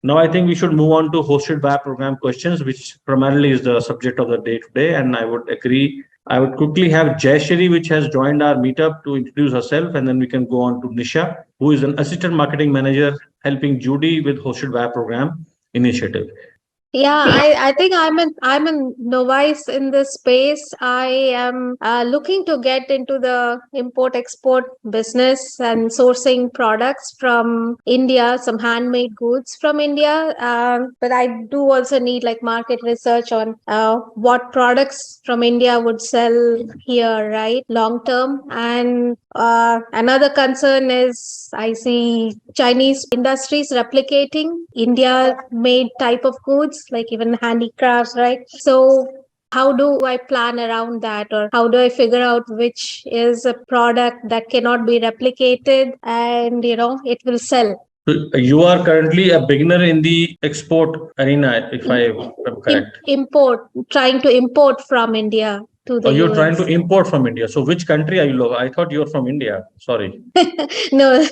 Now, I think we should move on to hosted by program questions, which primarily is the subject of the day today. And I would agree. I would quickly have Jayashri, which has joined our meetup, to introduce herself, and then we can go on to Nisha, who is an assistant marketing manager helping Judy with hosted by program initiative. Yeah, I think I'm a novice in this space. I am looking to get into the import export business and sourcing products from India, some handmade goods from India. But I do also need like market research on what products from India would sell here, right, long term. And another concern is I see Chinese industries replicating India made type of goods, like even handicrafts, right? So how do I plan around that, or how do I figure out which is a product that cannot be replicated and it will sell? So you are currently a beginner in the export arena, if I am correct. Import, trying to import from India to Or the you're trying to US. import from India. So which country are you? I thought you're from India. Sorry. No,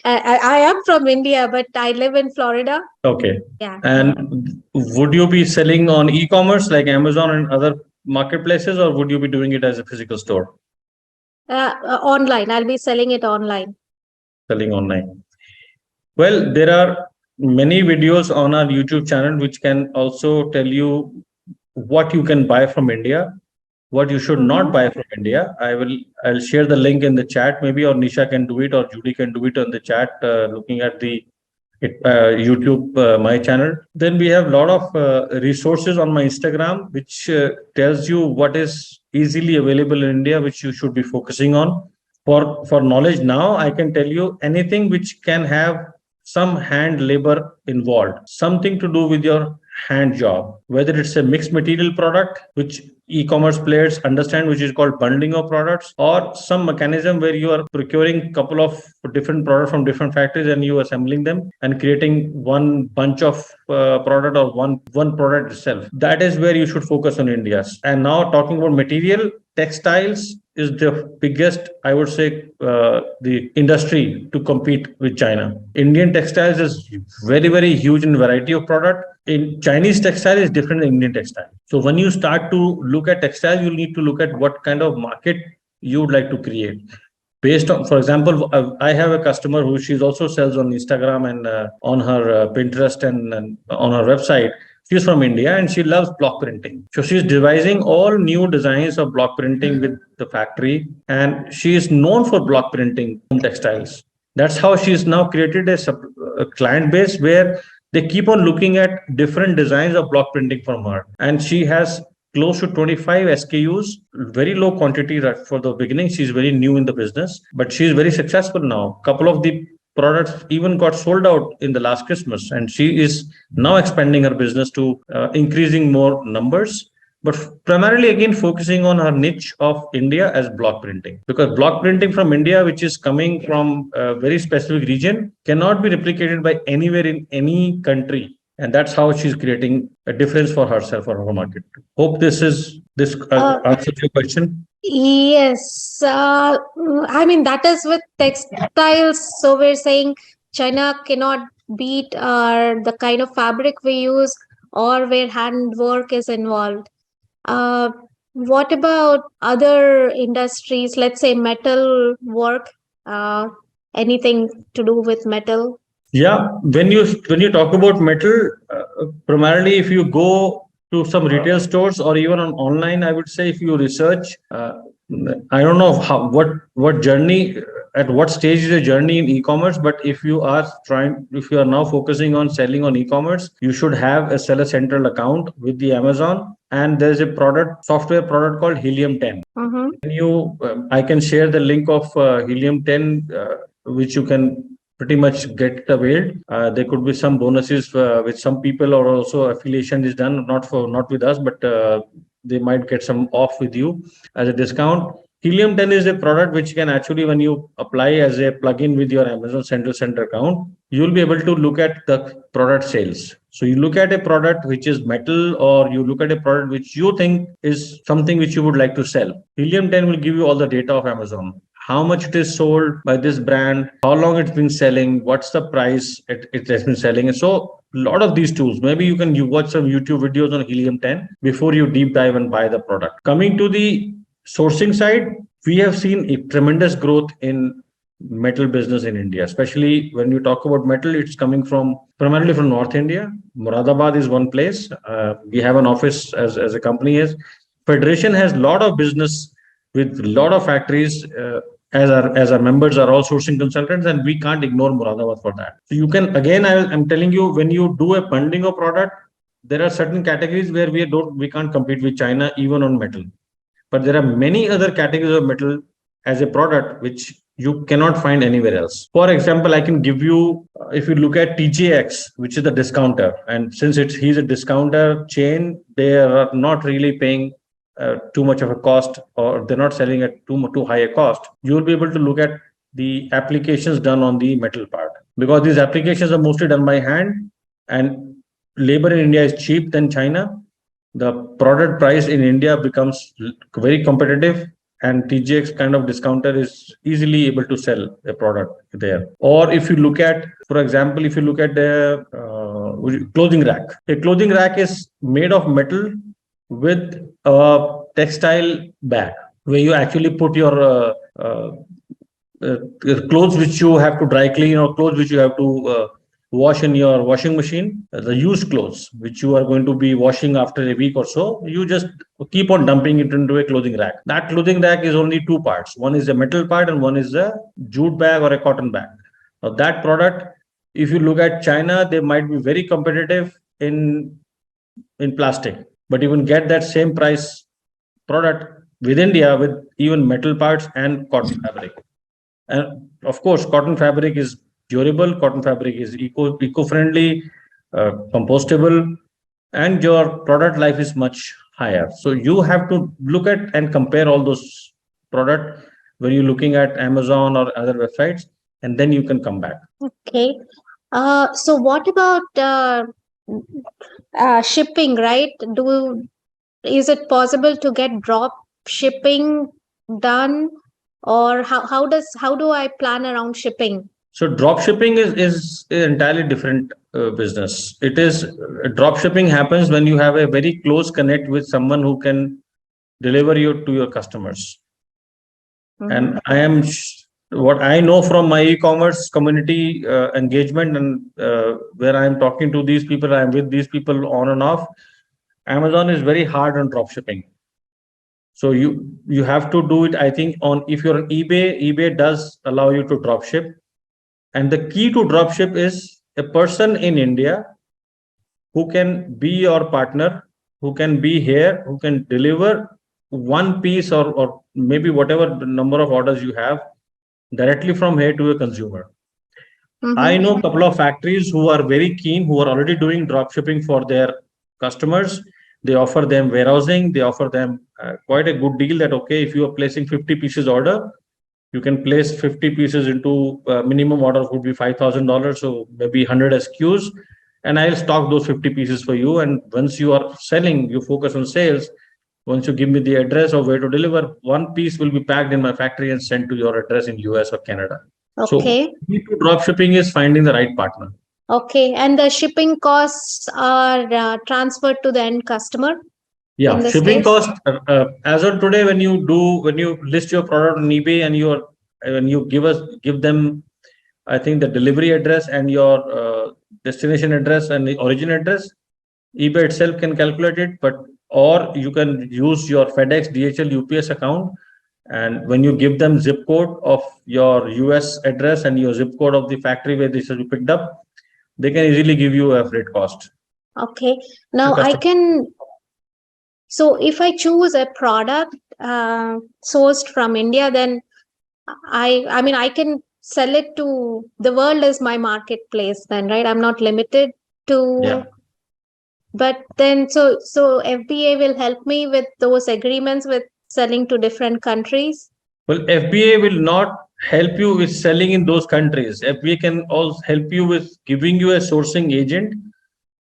I am from India, but I live in Florida. Okay. Yeah. And would you be selling on e-commerce like Amazon and other marketplaces, or would you be doing it as a physical store, Online. I'll be selling it online. selling online? Well, there are many videos on our YouTube channel which can also tell you what you can buy from India, what you should not buy from India. I'll share the link in the chat maybe, or Nisha can do it, or Judy can do it on the chat, looking at the YouTube my channel. Then we have a lot of resources on my Instagram which tells you what is easily available in India, which you should be focusing on. For knowledge now, I can tell you anything which can have some hand labor involved, something to do with your hand job, whether it's a mixed material product, which e-commerce players understand, which is called bundling of products, or some mechanism where you are procuring a couple of different products from different factories and you assembling them and creating one bunch of product, or one product itself. That is where you should focus on India. And now talking about material, textiles is the biggest, I would say, the industry to compete with China. Indian textiles is very huge in variety of product. In Chinese textile is different than Indian textile. So when you start to look at textile, you need to look at what kind of market you would like to create. Based on, for example, I have a customer who she's also sells on Instagram and on her Pinterest and on her website. She's from India and she loves block printing. So she's devising all new designs of block printing with the factory, and she is known for block printing textiles. That's how she's now created a client base where they keep on looking at different designs of block printing from her. And she has close to 25 SKUs, very low quantity for the beginning. She's very new in the business, but she's very successful now. Couple of the products even got sold out in the last Christmas, and she is now expanding her business to increasing more numbers, but primarily again focusing on her niche of India as block printing, because block printing from India, which is coming from a very specific region, cannot be replicated by anywhere in any country. And that's how she's creating a difference for herself or her market. Hope this answers your question. Yes, I mean that is with textiles. So we're saying China cannot beat the kind of fabric we use or where handwork is involved. What about other industries? Let's say metal work. Anything to do with metal? Yeah, when you talk about metal, primarily if you go to some retail stores or even on online, I would say if you research, I don't know what journey, at what stage is the journey in e-commerce, but if you are now focusing on selling on e-commerce, you should have a seller central account with the Amazon, and there's a software product called Helium 10. I can share the link of Helium 10, which you can pretty much get availed. There could be some bonuses with some people, or also affiliation is done, not with us, but they might get some off with you as a discount. Helium 10 is a product which can actually, when you apply as a plugin with your Amazon Central Center account, you'll be able to look at the product sales. So you look at a product which is metal, or you look at a product which you think is something which you would like to sell. Helium 10 will give you all the data of Amazon. how much it is sold by this brand, how long it's been selling, what's the price it has been selling. And so a lot of these tools, maybe you watch some YouTube videos on Helium 10 before you deep dive and buy the product. Coming to the sourcing side, we have seen a tremendous growth in metal business in India, especially when you talk about metal, it's coming from primarily from North India. Moradabad is one place. We have an office as a company is. Federation has a lot of business with a lot of factories. As our members are all sourcing consultants, and we can't ignore Moradabad for that. So you can again, I'm telling you, when you do a bundling of product, there are certain categories where we can't compete with China even on metal. But there are many other categories of metal as a product which you cannot find anywhere else. For example, I can give you, if you look at TJX, which is the discounter, and since he's a discounter chain, they are not really paying too much of a cost, or they're not selling at too high a cost. You will be able to look at the applications done on the metal part, because these applications are mostly done by hand, and labor in India is cheap than China. The product price in India becomes very competitive, and TJX kind of discounter is easily able to sell a product there. Or if you look at, for example, if you look at the clothing rack, a clothing rack is made of metal with a textile bag where you actually put your clothes which you have to dry clean, or clothes which you have to wash in your washing machine, the used clothes which you are going to be washing after a week or so, you just keep on dumping it into a clothing rack. That clothing rack is only two parts. One is a metal part and one is a jute bag or a cotton bag. Now that product, if you look at China, they might be very competitive in plastic, but you can get that same price product with India with even metal parts and cotton fabric. And of course, cotton fabric is durable, cotton fabric is eco-friendly, compostable, and your product life is much higher. So you have to look at and compare all those products when you're looking at Amazon or other websites, and then you can come back. Okay. So what about shipping, right? Is it possible to get drop shipping done, or how do I plan around shipping? So drop shipping is an entirely different business. It is drop shipping happens when you have a very close connect with someone who can deliver you to your customers. And what I know from my e-commerce community engagement, and where I'm talking to these people, I'm with these people on and off. Amazon is very hard on drop shipping. So you have to do it. I think if you're on eBay does allow you to drop ship. And the key to dropship is a person in India who can be your partner, who can be here, who can deliver one piece or maybe whatever number of orders you have directly from here to a consumer. I know a couple of factories who are very keen, who are already doing drop shipping for their customers. They offer them warehousing. They offer them quite a good deal that, okay, if you are placing 50 pieces order, you can place 50 pieces into minimum order would be $5,000. So maybe 100 SKUs, and I'll stock those 50 pieces for you. And once you are selling, you focus on sales. Once you give me the address of where to deliver, one piece will be packed in my factory and sent to your address in US or Canada. Okay. So key to drop shipping is finding the right partner. Okay. And the shipping costs are transferred to the end customer? Yeah, shipping cost as of today, when you list your product on eBay and when you give them, I think the delivery address and your destination address and the origin address, eBay itself can calculate it. But or you can use your FedEx, DHL, UPS account, and when you give them zip code of your US address and your zip code of the factory where this will be picked up, they can easily give you a freight cost. Okay. Now so if I choose a product sourced from India, then I can sell it to the world as my marketplace then, right? I'm not limited to. Yeah. But then so FBA will help me with those agreements with selling to different countries? Well, FBA will not help you with selling in those countries. FBA can also help you with giving you a sourcing agent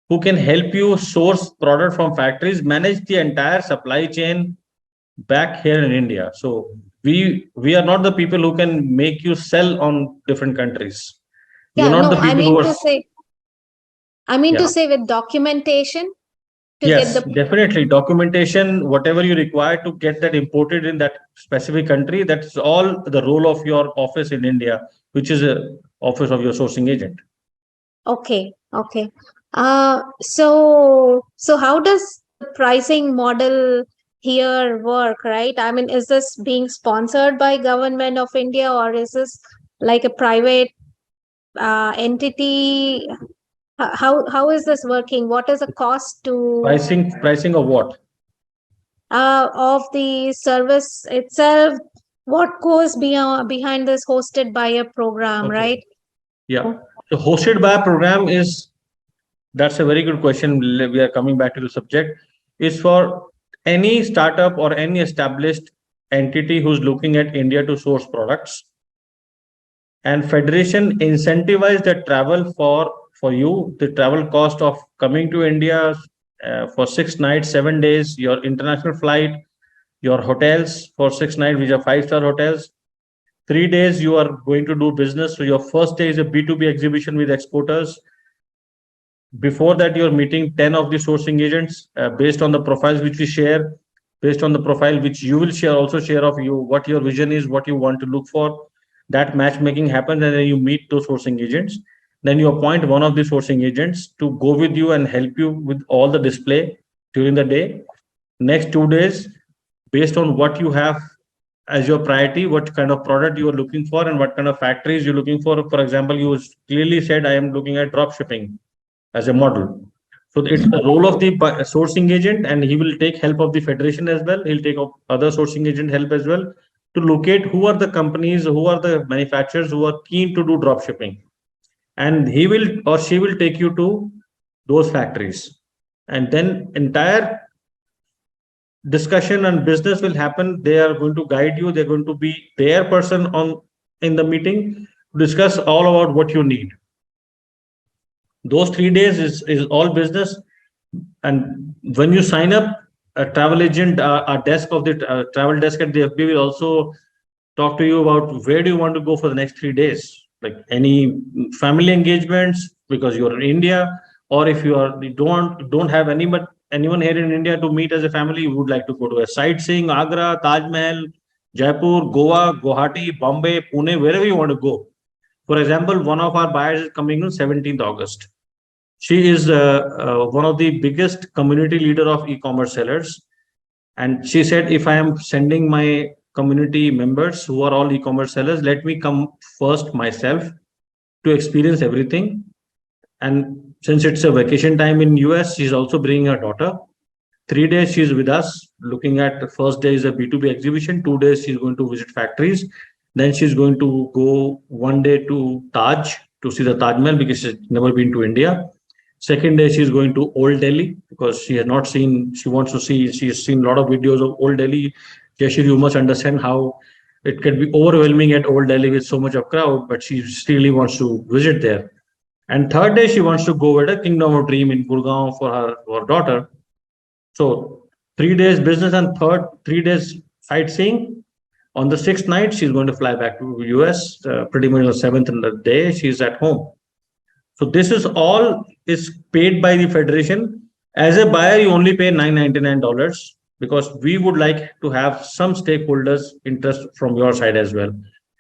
who can help you source product from factories, manage the entire supply chain back here in India. So we are not the people who can make you sell on different countries. We are Yeah, not no, the people who are. I mean to Yeah. say with documentation to get Yes, the. definitely. Documentation, whatever you require to get that imported in that specific country, that's all the role of your office in India, which is a office of your sourcing agent. Okay, okay. So how does the pricing model here work, right? I mean, is this being sponsored by government of India, or is this like a private entity? How is this working? What is the cost to Pricing of what? of the service itself? What goes behind this hosted by a program, Okay. right? Yeah. So hosted by a program is, that's a very good question. We are coming back to the subject. Is for any startup or any established entity who's looking at India to source products, and federation incentivize the travel for you, the travel cost of coming to India for 6 nights 7 days, your international flight, your hotels for 6 nights, which are 5-star hotels. 3 days you are going to do business, so your first day is a B2B exhibition with exporters. Before that, you're meeting 10 of the sourcing agents based on the profiles which we share, based on the profile which you will share, also share of you, what your vision is, what you want to look for. That matchmaking happens, and then you meet those sourcing agents. Then you appoint one of the sourcing agents to go with you and help you with all the display during the day. Next 2 days, based on what you have as your priority, what kind of product you are looking for, and what kind of factories you're looking for. For example, you clearly said, I am looking at drop shipping as a model. So it's the role of the sourcing agent, and he will take help of the federation as well. He'll take other sourcing agent help as well to locate who are the companies, who are the manufacturers who are keen to do drop shipping, and he will or she will take you to those factories, and then entire discussion and business will happen. They are going to guide you. They're going to be their person on in the meeting to discuss all about what you need. Those 3 days is all business. And when you sign up, a travel agent, a desk of the travel desk at the FB will also talk to you about where do you want to go for the next 3 days, like any family engagements because you're in India, or if you don't have anyone here in India to meet as a family, you would like to go to a sightseeing, Agra, Taj Mahal, Jaipur, Goa, Guwahati, Bombay, Pune, wherever you want to go. For example, one of our buyers is coming on 17th August. She is one of the biggest community leader of e-commerce sellers, and she said, if I am sending my community members who are all e-commerce sellers, let me come first myself to experience everything. And since it's a vacation time in US, she's also bringing her daughter. 3 days she's with us, looking at the first day is a B2B exhibition. 2 days she's going to visit factories. Then she's going to go one day to Taj to see the Taj Mahal because she's never been to India. Second day, she's going to Old Delhi because she has not seen, she wants to see, she's seen a lot of videos of Old Delhi. Yashir, you must understand how it can be overwhelming at Old Delhi with so much of crowd, but she really wants to visit there. And third day, she wants to go at a Kingdom of Dream in Gurgaon for her daughter. So 3 days business and 3 days sightseeing. On the sixth night, she's going to fly back to US. Pretty much the seventh day, she's at home. So this is all is paid by the federation. As a buyer, you only pay $999 because we would like to have some stakeholders interest from your side as well.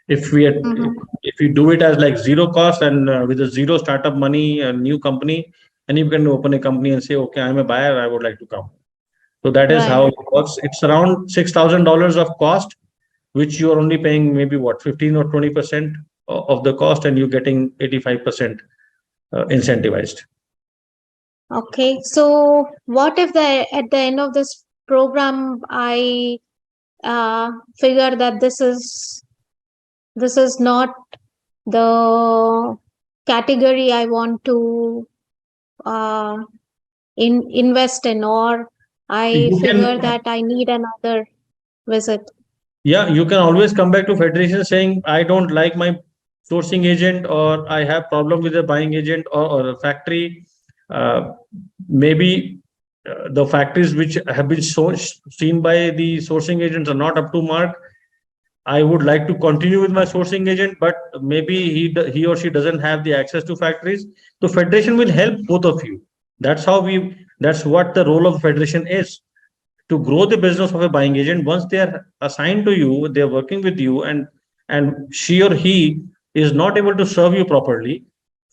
If we Mhm. if we do it as like zero cost and with a zero startup money, a new company, and you can open a company and say, okay, I'm a buyer, I would like to come. So that is Right. how it works. It's around $6,000 of cost, which you are only paying maybe what 15 or 20% of the cost, and you're getting 85% incentivized. Okay. So what if at the end of this program I figure that this is not the category I want to uh, invest in, or I You figure can, that I need another visit. yeah, you can always come back to federation saying, I don't like my sourcing agent, or I have problem with the buying agent or a factory. Uh, Maybe the factories which have been seen by the sourcing agents are not up to mark. I would like to continue with my sourcing agent, but maybe he or she doesn't have the access to factories. So federation will help both of you. That's how we. That's what the role of federation is, to grow the business of a buying agent. Once they are assigned to you, they are working with you, and she or he is not able to serve you properly,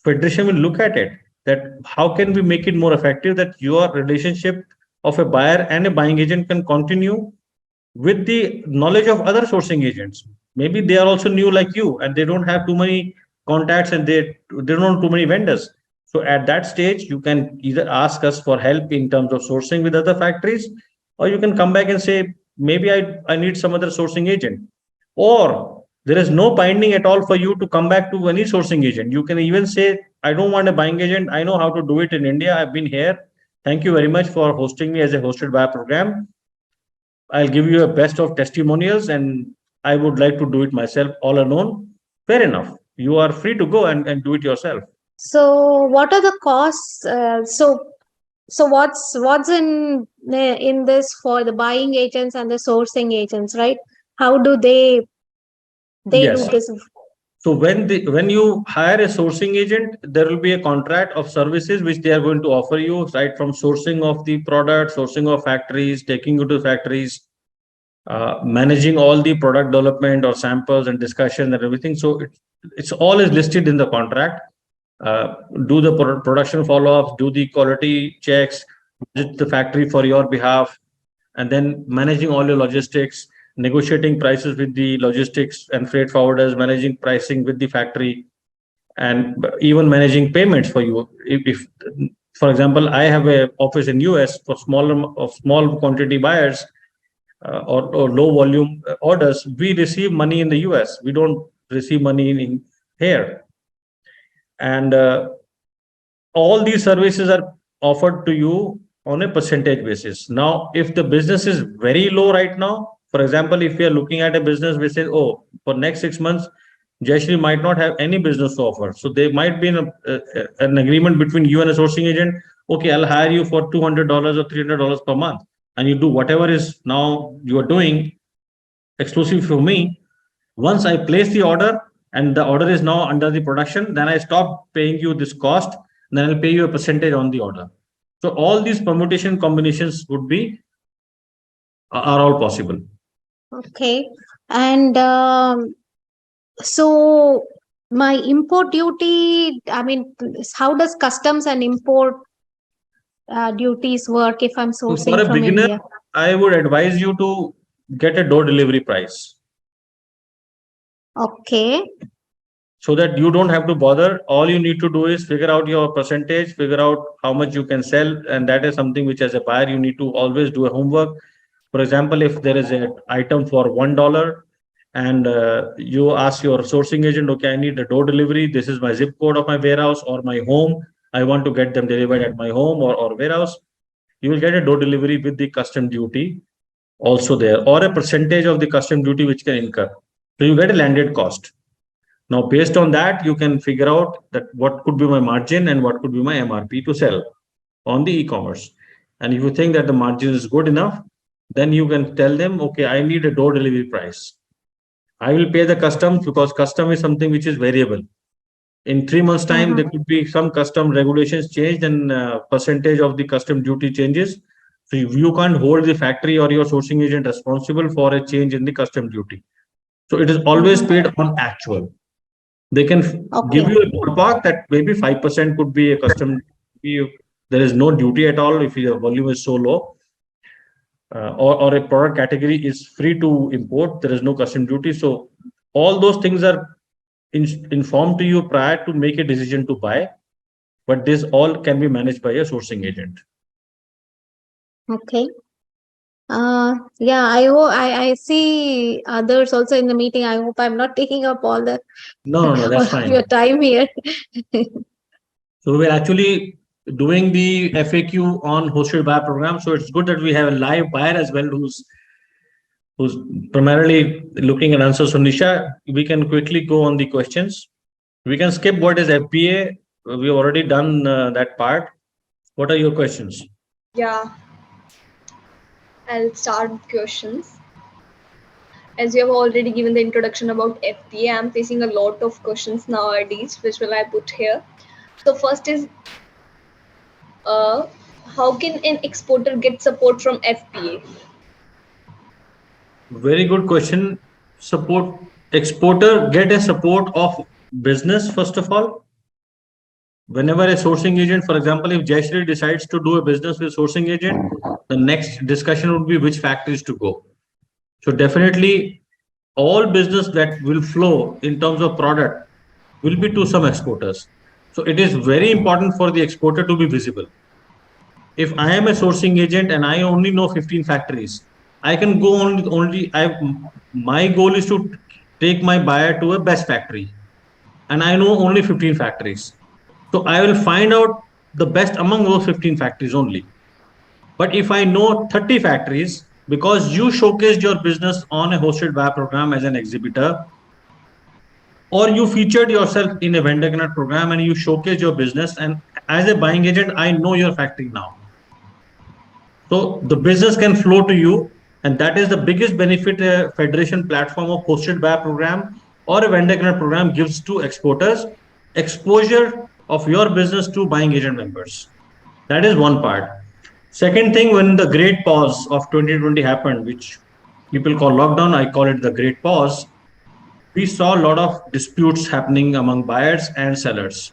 federation will look at it, that how can we make it more effective, that your relationship of a buyer and a buying agent can continue with the knowledge of other sourcing agents. Maybe they are also new like you, and they don't have too many contacts, and they don't know too many vendors. So at that stage, you can either ask us for help in terms of sourcing with other factories, or you can come back and say, maybe I need some other sourcing agent. Or there is no binding at all for you to come back to any sourcing agent. You can even say, I don't want a buying agent. I know how to do it in India. I've been here. Thank you very much for hosting me as a hosted buyer program. I'll give you a best of testimonials, and I would like to do it myself all alone. Fair enough. You are free to go and do it yourself. So what are the costs? So what's in this for the buying agents and the sourcing agents, right? How do they do Yes. this? So when you hire a sourcing agent, there will be a contract of services which they are going to offer you, right from sourcing of the product, sourcing of factories, taking you to factories, managing all the product development or samples and discussion and everything. So it's all is listed in the contract. Do the production follow-ups, do the quality checks, visit the factory for your behalf, and then managing all your logistics, negotiating prices with the logistics and freight forwarders, managing pricing with the factory, and even managing payments for you. If for example, I have a office in US for small quantity buyers, or low volume orders, we receive money in the US. We don't receive money in here. And all these services are offered to you on a percentage basis. Now, if the business is very low right now, for example, if we are looking at a business which says, oh, for next 6 months, Jayashree might not have any business to offer. So there might be an agreement between you and a sourcing agent. Okay, I'll hire you for $200 or $300 per month, and you do whatever is now you are doing exclusive for me. Once I place the order and the order is now under the production, then I stop paying you this cost. Then I'll pay you a percentage on the order. So all these permutation combinations would be are all possible. Okay. And so my import duty, I mean, how does customs and import duties work if I'm So for sourcing a from beginner, India? I would advise you to get a door delivery price, Okay. so that you don't have to bother. All you need to do is figure out your percentage, figure out how much you can sell, and that is something which, as a buyer, you need to always do a homework. For example, if there is an item for $1, and you ask your sourcing agent, okay, I need a door delivery. This is my zip code of my warehouse or my home. I want to get them delivered at my home or warehouse. You will get a door delivery with the custom duty also there, or a percentage of the custom duty which can incur. So you get a landed cost. Now, based on that, you can figure out that what could be my margin and what could be my MRP to sell on the e-commerce. And if you think that the margin is good enough, then you can tell them, okay, I need a door delivery price. I will pay the customs, because custom is something which is variable. In 3 months' time, there could be some custom regulations changed, and percentage of the custom duty changes. So you can't hold the factory or your sourcing agent responsible for a change in the custom duty. So it is always paid on actual. They can give Okay. you a ballpark that maybe 5% could be a custom. There is no duty at all if your volume is so low, or a product category is free to import. There is no custom duty. So all those things are informed to you prior to make a decision to buy. But this all can be managed by a sourcing agent. Okay. Yeah, I hope I see others also in the meeting. I hope I'm not taking up all No, all that's of fine. your time here. So we're actually doing the FAQ on hosted buyer program. So it's good that we have a live buyer as well, who's primarily looking at answers. So Nisha, we can quickly go on the questions. We can skip what is FBA. We've already done that part. What are your questions? Yeah, I'll start with questions. as you have already given the introduction about FBA, I'm facing a lot of questions nowadays, which will I put here. So first is, uh, how can an exporter get support from FBA? Very good question. Support exporter get a support of business first of all. Whenever a sourcing agent, for example, if Jayashree decides to do a business with sourcing agent, the next discussion would be which factories to go. So definitely all business that will flow in terms of product will be to some exporters. So it is very important for the exporter to be visible. If I am a sourcing agent and I only know 15 factories, I can go only my goal is to take my buyer to a best factory and I know only 15 factories. So I will find out the best among those 15 factories only. But if I know 30 factories, because you showcased your business on a hosted buyer program as an exhibitor, or you featured yourself in a vendor connect program and you showcased your business, and as a buying agent, I know your factory now. So the business can flow to you, and that is the biggest benefit a federation platform of hosted buyer program or a vendor connect program gives to exporters: exposure of your business to buying agent members. That is one part. Second thing, when the great pause of 2020 happened, which people call lockdown, I call it the great pause, we saw a lot of disputes happening among buyers and sellers.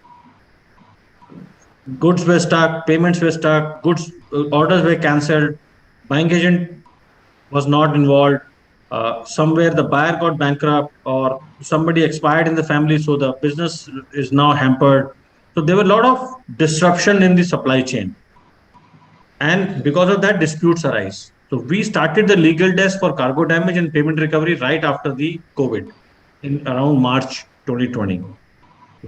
Goods were stuck, payments were stuck, goods orders were cancelled, buying agent was not involved. Somewhere the buyer got bankrupt or somebody expired in the family, so the business is now hampered. So there were a lot of disruption in the supply chain. And because of that, disputes arise. So we started the legal desk for cargo damage and payment recovery right after the COVID in around March 2020.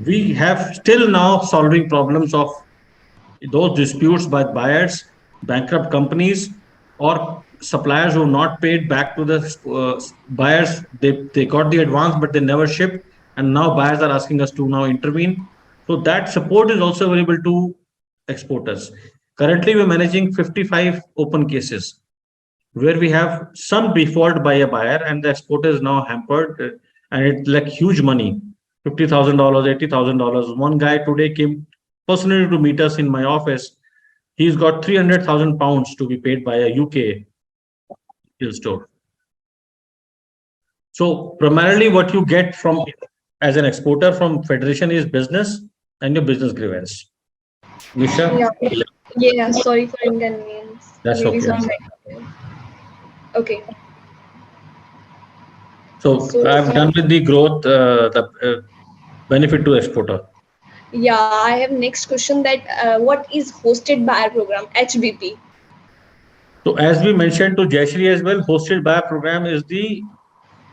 We have still now solving problems of those disputes by buyers, bankrupt companies, or suppliers who not paid back to the buyers. They got the advance, but they never shipped. And now buyers are asking us to now intervene. So that support is also available to exporters. Currently, we're managing 55 open cases where we have some default by a buyer and the exporter is now hampered, and it's like huge money, $50,000, $80,000. One guy today came personally to meet us in my office. He's got 300,000 pounds to be paid by a UK retail store. So primarily what you get from as an exporter from Federation is business and your business grievance. Nisha? Yeah, sorry for inconvenience. That's Ladies okay. on site. Okay. So I've done with the growth, the benefit to exporter. Yeah, I have next question that what is hosted buyer program, HBP? So as we mentioned to Jayashree as well, hosted buyer program is the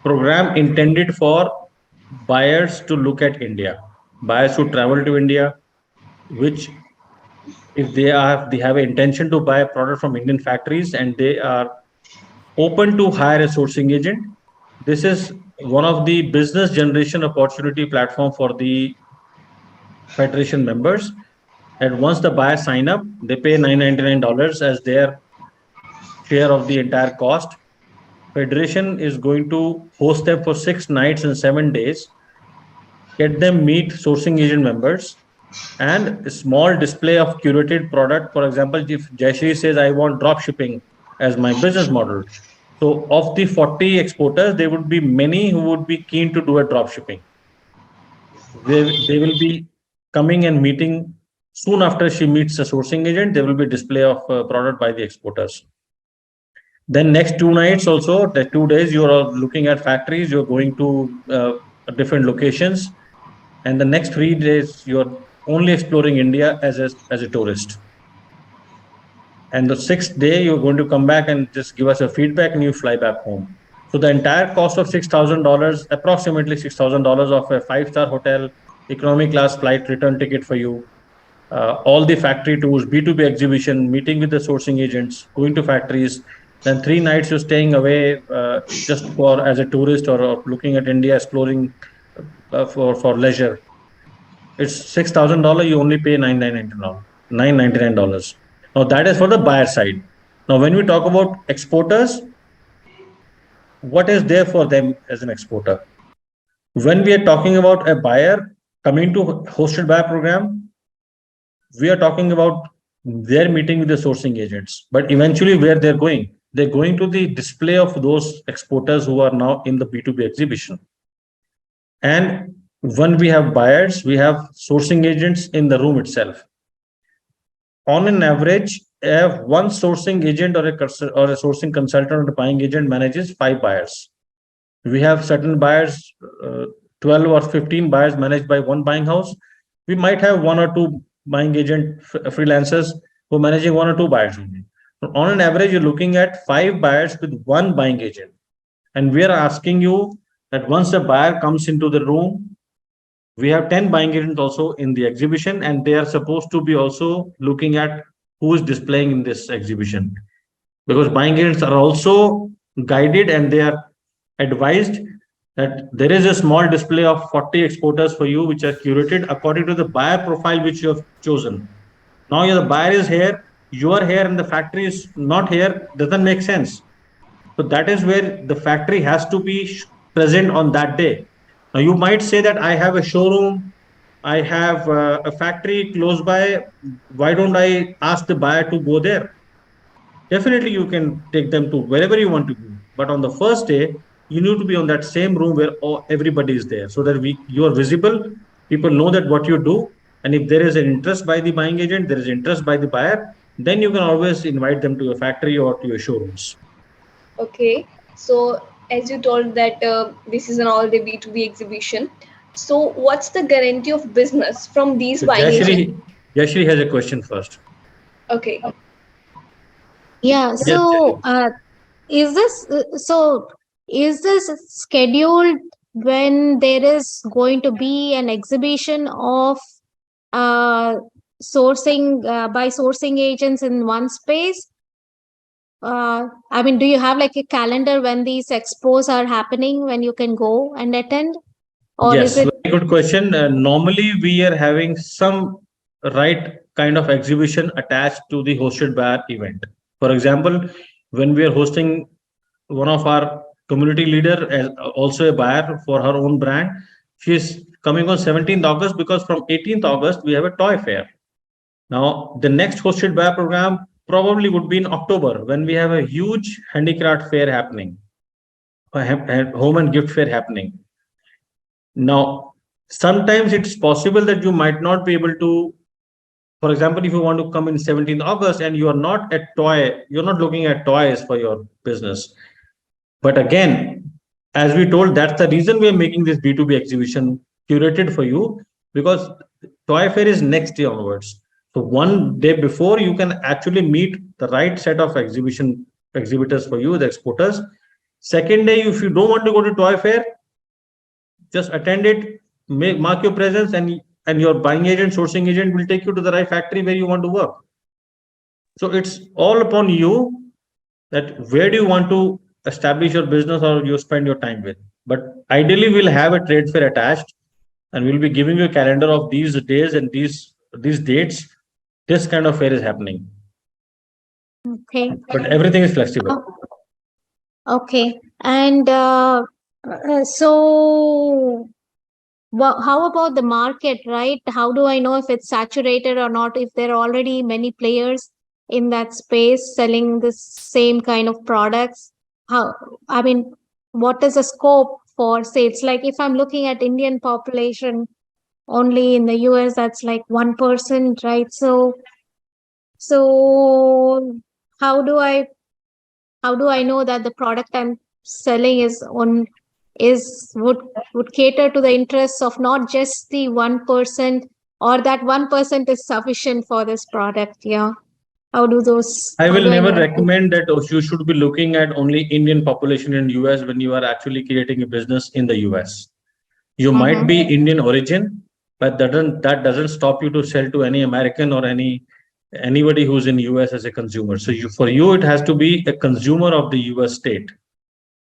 program intended for buyers to look at India, buyers who travel to India, which if they have an intention to buy a product from Indian factories and they are open to hire a sourcing agent. This is one of the business generation opportunity platform for the federation members. And once the buyers sign up, they pay $999 as their share of the entire cost. Federation is going to host them for 6 nights and 7 days, get them meet sourcing agent members, and a small display of curated product. For example, if Jayashree says, I want drop shipping as my business model. So of the 40 exporters, there would be many who would be keen to do a drop shipping. They will be coming and meeting soon after she meets the sourcing agent. There will be display of product by the exporters. Then next 2 nights also, the 2 days you are looking at factories, you're going to different locations. And the next 3 days, you're only exploring India as a tourist. And the 6th day, you're going to come back and just give us a feedback and you fly back home. So the entire cost of $6,000, approximately $6,000 of a 5-star hotel, economy class flight return ticket for you, all the factory tours, B2B exhibition, meeting with the sourcing agents, going to factories. Then 3 nights you're staying away just for as a tourist or looking at India, exploring for leisure. It's $6,000. You only pay $999. Now that is for the buyer side. Now when we talk about exporters, what is there for them as an exporter. When we are talking about a buyer coming to hosted buyer program, we are talking about their meeting with the sourcing agents, but eventually where they're going to the display of those exporters who are now in the B2B exhibition. And when we have buyers, we have sourcing agents in the room itself. On an average, one sourcing agent or a sourcing consultant or a buying agent manages 5 buyers. We have certain buyers, 12 or 15 buyers managed by one buying house. We might have 1 or 2 buying agent freelancers who are managing 1 or 2 buyers only. So on an average, you're looking at 5 buyers with 1 buying agent. And we are asking you that once a buyer comes into the room, we have 10 buying agents also in the exhibition, and they are supposed to be also looking at who is displaying in this exhibition, because buying agents are also guided and they are advised that there is a small display of 40 exporters for you, which are curated according to the buyer profile which you have chosen. Now the buyer is here, you are here, and the factory is not here, doesn't make sense. So that is where the factory has to be present on that day. Now you might say that I have a showroom, I have a factory close by. Why don't I ask the buyer to go there? Definitely, you can take them to wherever you want to go. But on the first day, you need to be on that same room where everybody is there, so that you are visible. People know that what you do, and if there is an interest by the buying agent, there is interest by the buyer, then you can always invite them to your factory or to your showrooms. Okay, so as you told that this is an all-day B2B exhibition, so what's the guarantee of business from these So buying agents? Jashri has a question first. Okay. Yeah. Yes, So, is this is this scheduled when there is going to be an exhibition of uh, sourcing by sourcing agents in one space? I mean, do you have like a calendar when these expos are happening, when you can go and attend, or is yes, it? very good question. Normally, we are having some right kind of exhibition attached to the hosted buyer event. For example, when we are hosting, one of our community leader as also a buyer for her own brand, she's coming on 17th August, because from 18th August we have a toy fair. Now the next hosted buyer program probably would be in October, when we have a huge handicraft fair happening, a home and gift fair happening. Now sometimes it's possible that you might not be able to, for example, if you want to come in 17th August and you are not at toy, you're not looking at toys for your business. But again, as we told, that's the reason we are making this B2B exhibition curated for you, because Toy Fair is next day onwards. So one day before, you can actually meet the right set of exhibitors for you, the exporters. Second day, if you don't want to go to Toy Fair, just attend it, mark your presence, and your buying agent, sourcing agent will take you to the right factory where you want to work. So it's all upon you that where do you want to establish your business or you spend your time with. But ideally, we'll have a trade fair attached, and we'll be giving you a calendar of these days and these dates. This kind of fair is happening, Okay. but everything is flexible. Okay. And so, how about the market, right? How do I know if it's saturated or not? If there are already many players in that space selling the same kind of products? I mean, what is the scope for sales? Like if I'm looking at Indian population only in the US, that's like 1%, right? So how do I know that the product I'm selling would cater to the interests of not just the 1%, or that 1% is sufficient for this product? Yeah. How I will do I never know? recommend that you should be looking at only Indian population in US when you are actually creating a business in the US. You might be Indian origin, but that doesn't stop you to sell to any American or anybody who's in US as a consumer. So for you, it has to be a consumer of the US state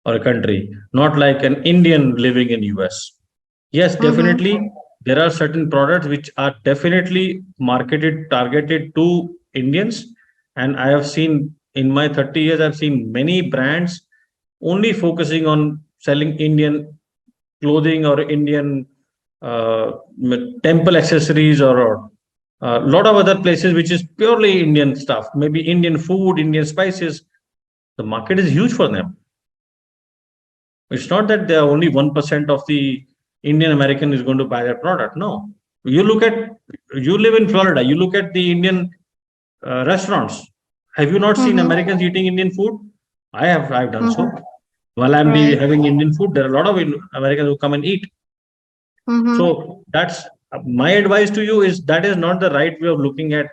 or a country, not like an Indian living in US. Yes, definitely, there are certain products which are definitely marketed, targeted to Indians. And I have seen in my 30 years, I've seen many brands only focusing on selling Indian clothing or Indian temple accessories or a lot of other places which is purely Indian stuff, maybe Indian food, Indian spices, the market is huge for them. It's not that there are only 1% of the Indian American is going to buy that product. No. You look at, you live in Florida, you look at the Indian restaurants. Have you not seen Americans eating Indian food? I've done so. While I'm Right. having Indian food, there are a lot of Americans who come and eat. So that's my advice to you is that is not the right way of looking at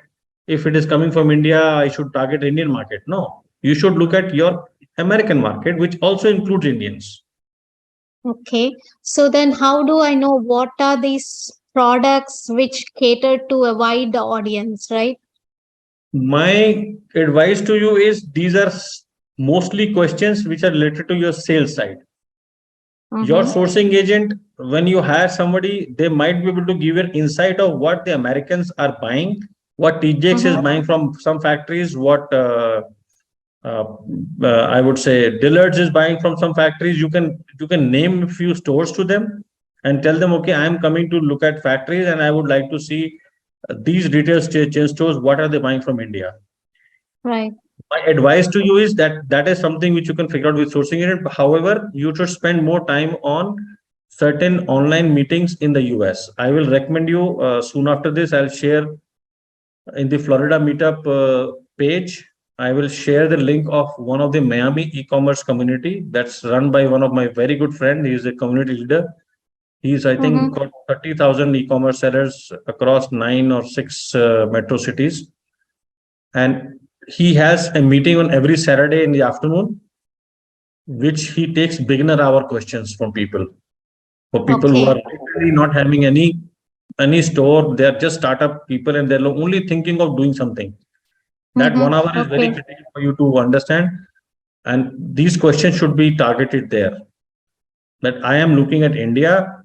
if it is coming from India, I should target Indian market. No, you should look at your American market, which also includes Indians. Okay. So then how do I know what are these products which cater to a wide audience, right? My advice to you is these are mostly questions which are related to your sales side. Your sourcing agent, when you hire somebody, they might be able to give you an insight of what the Americans are buying, what TJX is buying from some factories, what uh, I would say Dillard's is buying from some factories. You can name a few stores to them and tell them, okay, I am coming to look at factories and I would like to see these retail chain stores. What are they buying from India? Right. My advice to you is that that is something which you can figure out with sourcing agent. However, you should spend more time on certain online meetings in the US. I will recommend you soon after this. I'll share in the Florida meetup page. I will share the link of one of the Miami e-commerce community that's run by one of my very good friend. He is a community leader. He's, I think, got 30,000 e-commerce sellers across 9 or 6 metro cities. And he has a meeting on every Saturday in the afternoon, which he takes beginner hour questions from people. For people who are literally not having any store, they are just startup people and they're only thinking of doing something. That 1 hour is very critical for you to understand. And these questions should be targeted there. That I am looking at India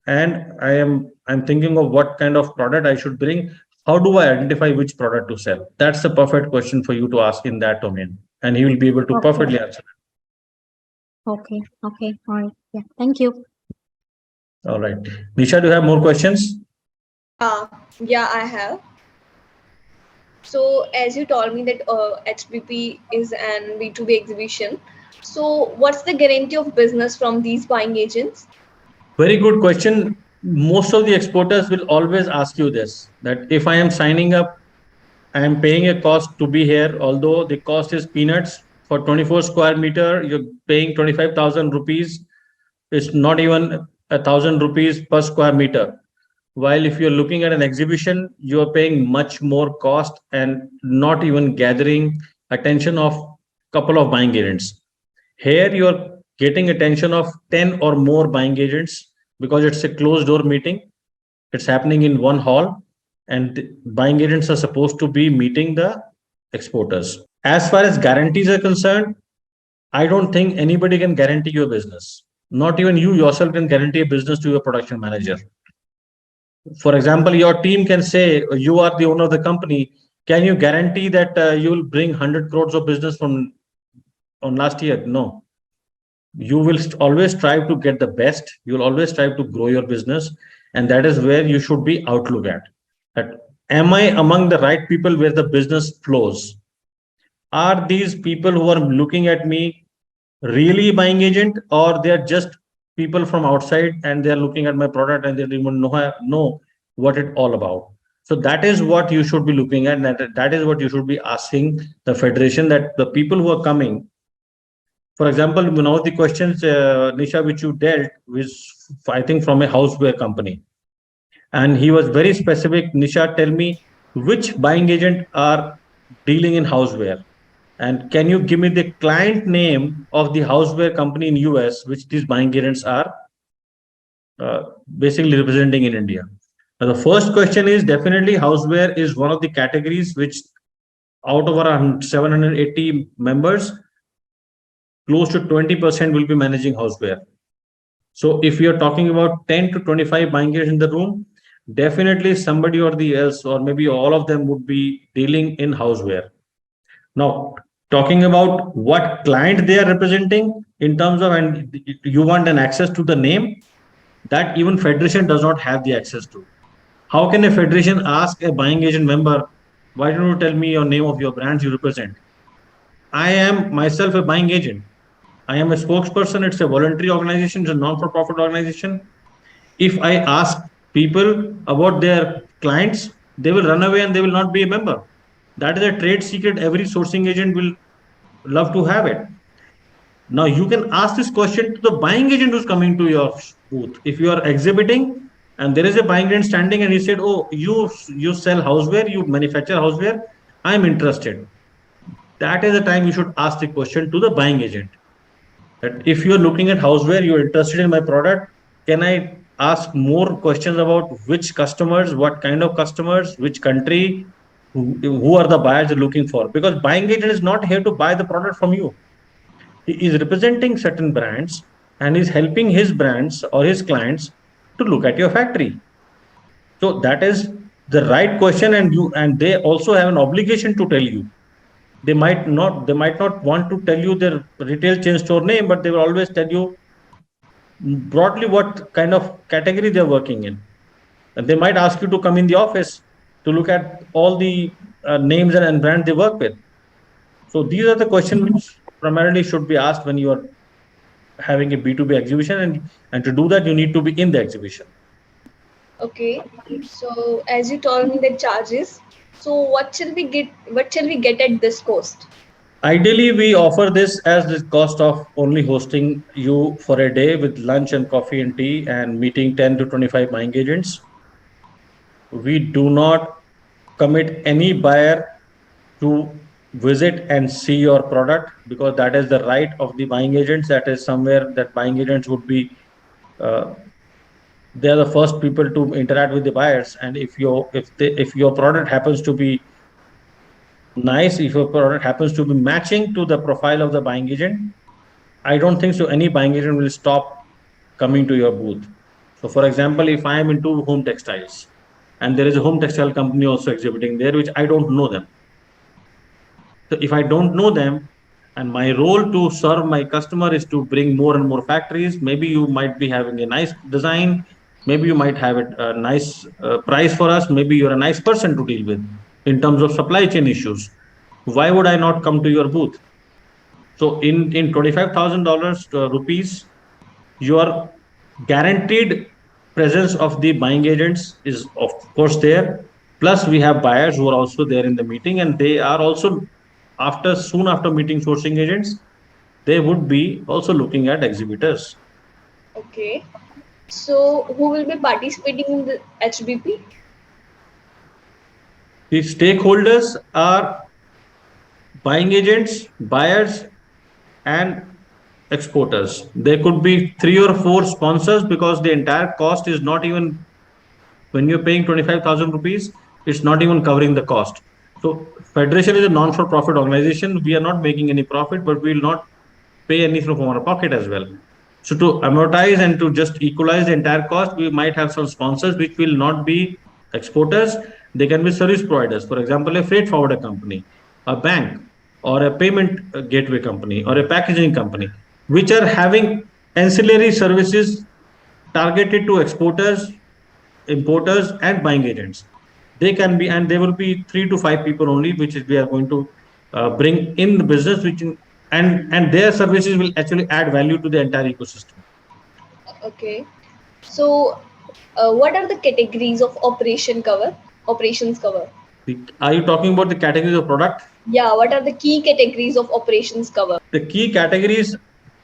and I'm thinking of what kind of product I should bring. How do I identify which product to sell? That's the perfect question for you to ask in that domain. And he will be able to perfectly answer it. Okay. Okay. All right. Yeah. Thank you. All right. Nisha, do you have more questions? Yeah, I have. So as you told me that HBP is an B2B exhibition. So what's the guarantee of business from these buying agents? Very good question. Most of the exporters will always ask you this, that if I am signing up, I am paying a cost to be here, although the cost is peanuts. For 24 square meter, you're paying 25,000 rupees. It's not even 1,000 rupees per square meter. While if you're looking at an exhibition, you're paying much more cost and not even gathering attention of couple of buying agents. Here you're getting attention of 10 or more buying agents because it's a closed door meeting. It's happening in one hall and buying agents are supposed to be meeting the exporters. As far as guarantees are concerned, I don't think anybody can guarantee your business. Not even you yourself can guarantee a business to your production manager. For example, your team can say, you are the owner of the company. Can you guarantee that you will bring 100 crores of business from on last year? No. You will always strive to get the best. You'll always strive to grow your business. And that is where you should be outlook at. That am I among the right people where the business flows? Are these people who are looking at me really buying agent, or they're just people from outside and they're looking at my product and they don't even know what it's all about? So that is what you should be looking at. That is what you should be asking the federation, that the people who are coming, for example, one of the questions, Nisha, which you dealt with, I think from a houseware company. And he was very specific. Nisha, tell me which buying agent are dealing in houseware. And can you give me the client name of the houseware company in US, which these buying agents are basically representing in India? Now, the first question is definitely houseware is one of the categories which out of around 780 members, close to 20% will be managing houseware. So if you're talking about 10 to 25 buying agents in the room, definitely somebody or the else, or maybe all of them would be dealing in houseware. Now, talking about what client they are representing in terms of, and you want an access to the name that even federation does not have the access to. How can a federation ask a buying agent member, why don't you tell me your name of your brands you represent? I am myself a buying agent. I am a spokesperson. It's a voluntary organization, it's a non-for-profit organization. If I ask people about their clients, they will run away and they will not be a member. That is a trade secret. Every sourcing agent will love to have it. Now you can ask this question to the buying agent who's coming to your booth. If you are exhibiting and there is a buying agent standing and he said, "Oh, you sell houseware, you manufacture houseware, I'm interested." That is the time you should ask the question to the buying agent. That if you're looking at houseware, you're interested in my product, can I ask more questions about which customers, what kind of customers, which country, who are the buyers you're looking for? Because buying agent is not here to buy the product from you. He is representing certain brands and is helping his brands or his clients to look at your factory. So that is the right question, and they also have an obligation to tell you. They might not want to tell you their retail chain store name, but they will always tell you broadly what kind of category they're working in. And they might ask you to come in the office to look at all the names and brands they work with. So these are the questions which primarily should be asked when you are having a B2B exhibition, and to do that you need to be in the exhibition. Okay, so as you told me the charges, so what shall we get at this cost? Ideally, we offer this as the cost of only hosting you for a day with lunch and coffee and tea and meeting 10 to 25 buying agents. We do not commit any buyer to visit and see your product, because that is the right of the buying agents. That is somewhere that buying agents would be, they are the first people to interact with the buyers. And if your product happens to be nice, if your product happens to be matching to the profile of the buying agent, I don't think so any buying agent will stop coming to your booth. So for example, if I am into home textiles and there is a home textile company also exhibiting there, which I don't know them. So if I don't know them and my role to serve my customer is to bring more and more factories, maybe you might be having a nice design, maybe you might have a nice price for us, maybe you're a nice person to deal with in terms of supply chain issues. Why would I not come to your booth? So in $25,000 rupees, your guaranteed presence of the buying agents is of course there. Plus we have buyers who are also there in the meeting, and they are also soon after meeting sourcing agents, they would be also looking at exhibitors. Okay, so who will be participating in the HBP? The stakeholders are buying agents, buyers, and exporters. There could be 3 or 4 sponsors, because the entire cost is not even, when you're paying 25,000 rupees, it's not even covering the cost. So Federation is a non-for-profit organization. We are not making any profit, but we will not pay anything from our pocket as well. So to amortize and to just equalize the entire cost, we might have some sponsors which will not be exporters. They can be service providers. For example, a freight forwarder company, a bank, or a payment gateway company, or a packaging company, which are having ancillary services targeted to exporters, importers, and buying agents. They can be, and there will be 3 to 5 people only, which is we are going to bring in the business, and their services will actually add value to the entire ecosystem. Okay, so what are the categories of operations cover? Are you talking about the categories of product? Yeah, what are the key categories of operations cover? The key categories,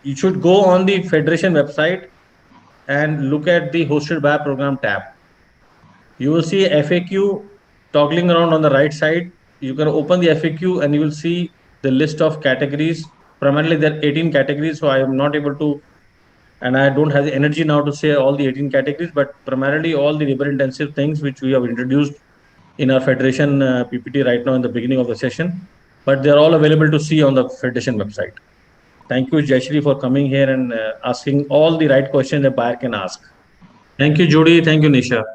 you should go on the Federation website and look at the hosted buyer program tab. You will see a FAQ toggling around on the right side. You can open the FAQ and you will see the list of categories. Primarily there are 18 categories, so I am not able to, and I don't have the energy now to say all the 18 categories, but primarily all the labor intensive things which we have introduced in our Federation PPT right now in the beginning of the session, but they're all available to see on the Federation website. Thank you, Jayashree, for coming here and asking all the right questions a buyer can ask. Thank you, Judy. Thank you, Nisha.